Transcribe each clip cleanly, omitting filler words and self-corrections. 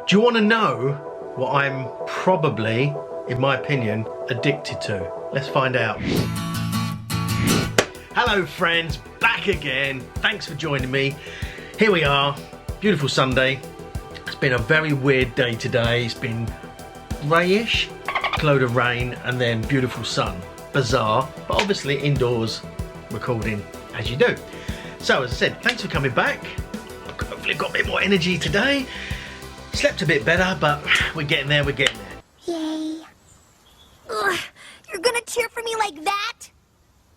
Do you want to know what I'm probably, in my opinion, addicted to? Let's find out. Hello friends, back again. Thanks for joining me. Here we are, beautiful Sunday. It's been a very weird day today. It's been greyish, a load of rain and then beautiful sun. Bizarre, but obviously indoors recording as you do. So as I said, thanks for coming back. Hopefully I've got a bit more energy today. Slept a bit better, but we're getting there, we're getting there. Yay. Ugh, you're gonna cheer for me like that?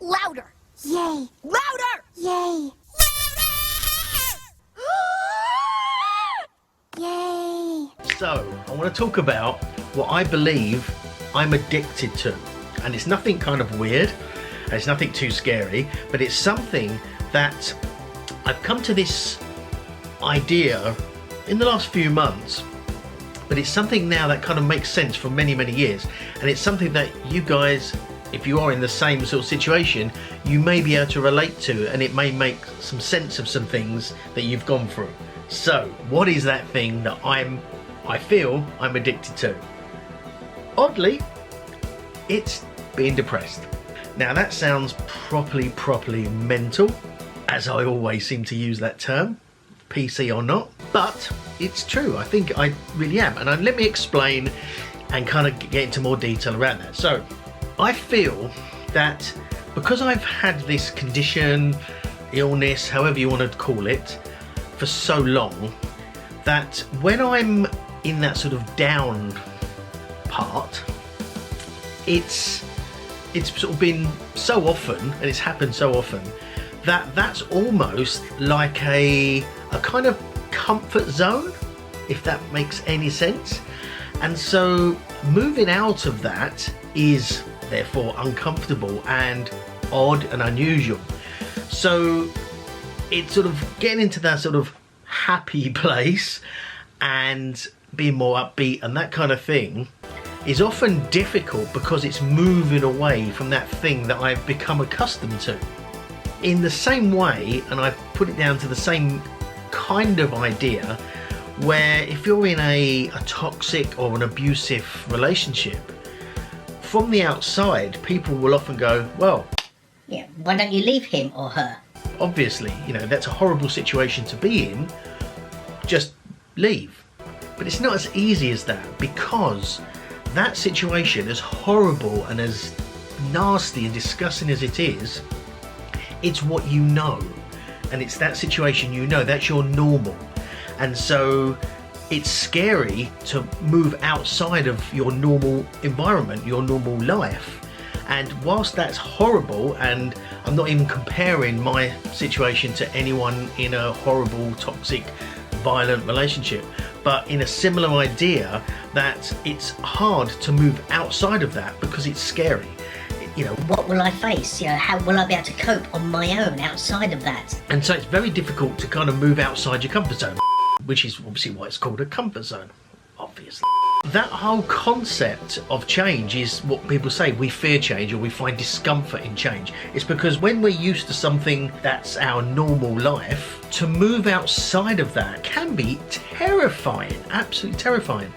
Louder. Yay. Louder! Yay. Louder! Yay. So, I want to talk about what I believe I'm addicted to. And it's nothing kind of weird, and it's nothing too scary, but it's something that I've come to this idea in the last few months, but it's something now that kind of makes sense for many, many years. And it's something that you guys, if you are in the same sort of situation, you may be able to relate to, and it may make some sense of some things that you've gone through. So, what is that thing that I feel I'm addicted to? Oddly, it's being depressed. Now that sounds properly mental, as I always seem to use that term, PC or not, but it's true. I think I really am, and let me explain and kind of get into more detail around that. So I feel that because I've had this condition, illness, however you want to call it, for so long, that when I'm in that sort of down part, it's sort of been so often, and it's happened so often, that that's almost like a kind of comfort zone, if that makes any sense. And so moving out of that is therefore uncomfortable and odd and unusual. So it's sort of getting into that sort of happy place and being more upbeat and that kind of thing is often difficult because it's moving away from that thing that I've become accustomed to. In the same way, and I put it down to the same kind of idea, where if you're in a toxic or an abusive relationship, from the outside people will often go, well, yeah, why don't you leave him or her? Obviously, you know, that's a horrible situation to be in, just leave. But it's not as easy as that, because that situation, as horrible and as nasty and disgusting as it is, it's what you know, and it's that situation you know, that's your normal. And so it's scary to move outside of your normal environment, your normal life. And whilst that's horrible, and I'm not even comparing my situation to anyone in a horrible, toxic, violent relationship, but in a similar idea, that it's hard to move outside of that because it's scary. You know, what will I face? You know, how will I be able to cope on my own outside of that? And so it's very difficult to kind of move outside your comfort zone, which is obviously why it's called a comfort zone, obviously. That whole concept of change is what people say, we fear change or we find discomfort in change. It's because when we're used to something that's our normal life, to move outside of that can be terrifying, absolutely terrifying.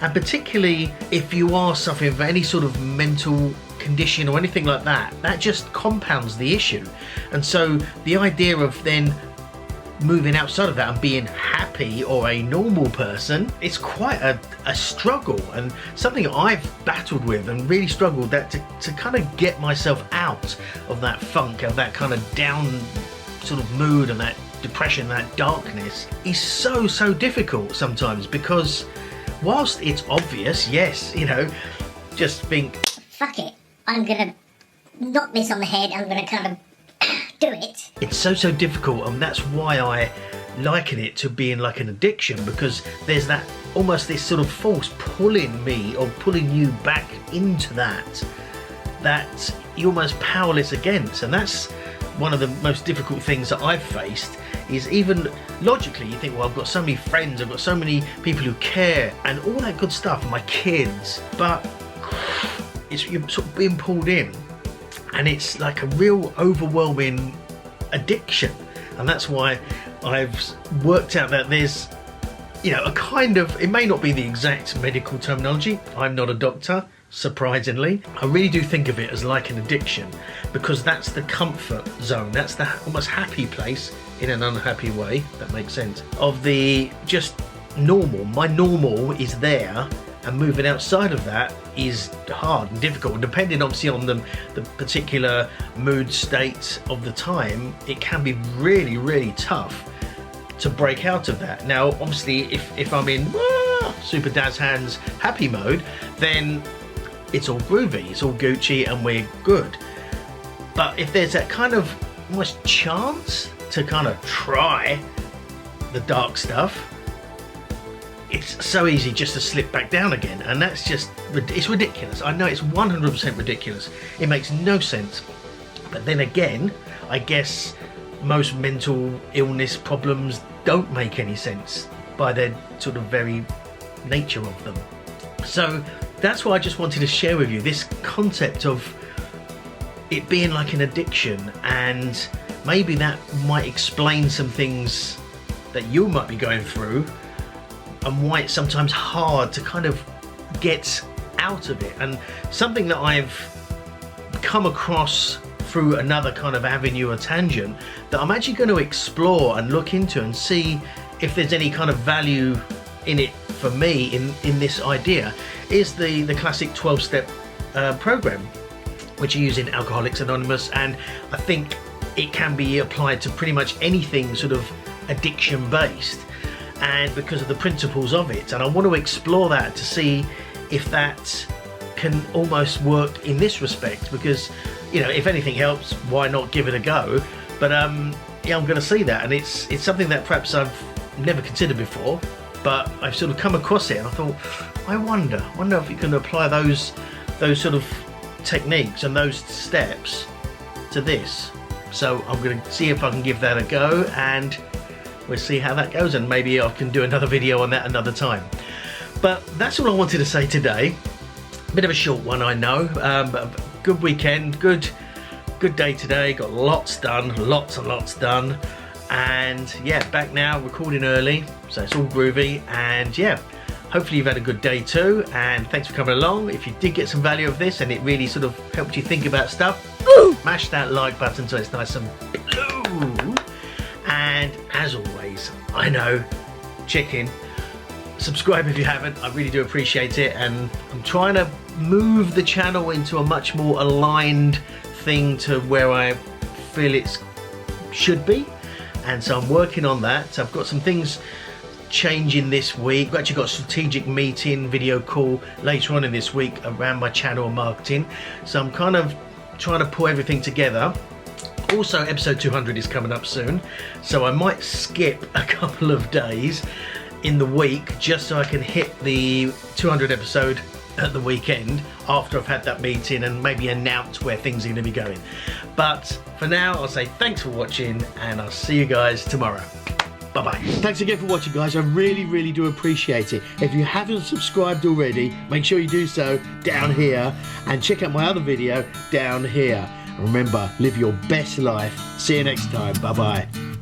And particularly if you are suffering from any sort of mental condition or anything like that, that just compounds the issue. And so the idea of then moving outside of that and being happy or a normal person, it's quite a struggle, and something I've battled with and really struggled that to kind of get myself out of that funk, of that kind of down sort of mood and that depression, that darkness is so difficult sometimes, because whilst it's obvious, yes, you know, just think, fuck it, I'm gonna knock this on the head, I'm gonna kind of do it. It's so difficult, and that's why I liken it to being like an addiction, because there's that almost this sort of force pulling me or pulling you back into that you're almost powerless against. And that's one of the most difficult things that I've faced, is even logically you think, well, I've got so many friends, I've got so many people who care and all that good stuff, my kids, but you're sort of being pulled in, and it's like a real overwhelming addiction. And that's why I've worked out that there's you know, a kind of, it may not be the exact medical terminology. I'm not a doctor, surprisingly. I really do think of it as like an addiction, because that's the comfort zone. That's the almost happy place in an unhappy way, if that makes sense, of the just normal. My normal is there, and moving outside of that is hard and difficult. Depending obviously on the particular mood state of the time, it can be really, really tough to break out of that. Now, obviously, if I'm in super Daz Hands happy mode, then it's all groovy, it's all Gucci, and we're good. But if there's that kind of almost chance to kind of try the dark stuff, it's so easy just to slip back down again, and that's just, it's ridiculous. I know it's 100% ridiculous. It makes no sense. But then again, I guess most mental illness problems don't make any sense by their sort of very nature of them. So that's why I just wanted to share with you this concept of it being like an addiction, and maybe that might explain some things that you might be going through, and why it's sometimes hard to kind of get out of it. And something that I've come across through another kind of avenue or tangent that I'm actually going to explore and look into and see if there's any kind of value in it for me in this idea, is the classic 12-step program, which you use in Alcoholics Anonymous. And I think it can be applied to pretty much anything sort of addiction based, and because of the principles of it. And I want to explore that to see if that can almost work in this respect, because, you know, if anything helps, why not give it a go? But yeah, I'm going to see that, and it's something that perhaps I've never considered before, but I've sort of come across it, and I thought, I wonder if you can apply those sort of techniques and those steps to this. So I'm going to see if I can give that a go, and we'll see how that goes, and maybe I can do another video on that another time. But that's all I wanted to say today. Bit of a short one, I know, but good weekend, good day today. Got lots done, lots and lots done, and yeah, back now recording early, so it's all groovy. And yeah, hopefully you've had a good day too, and thanks for coming along. If you did get some value of this and it really sort of helped you think about stuff, mash that like button so it's nice and blue. And as always, I know, chicken, subscribe if you haven't. I really do appreciate it, and I'm trying to move the channel into a much more aligned thing to where I feel it should be, and so I'm working on that. So I've got some things changing this week. I've actually got a strategic meeting video call later on in this week around my channel marketing, so I'm kind of trying to pull everything together. Also, episode 200 is coming up soon, so I might skip a couple of days in the week just so I can hit the 200 episode at the weekend after I've had that meeting and maybe announce where things are going to be going. But for now, I'll say thanks for watching, and I'll see you guys tomorrow. Bye-bye. Thanks again for watching, guys. I really do appreciate it. If you haven't subscribed already, make sure you do so down here, and check out my other video down here. Remember, live your best life. See you next time. Bye-bye.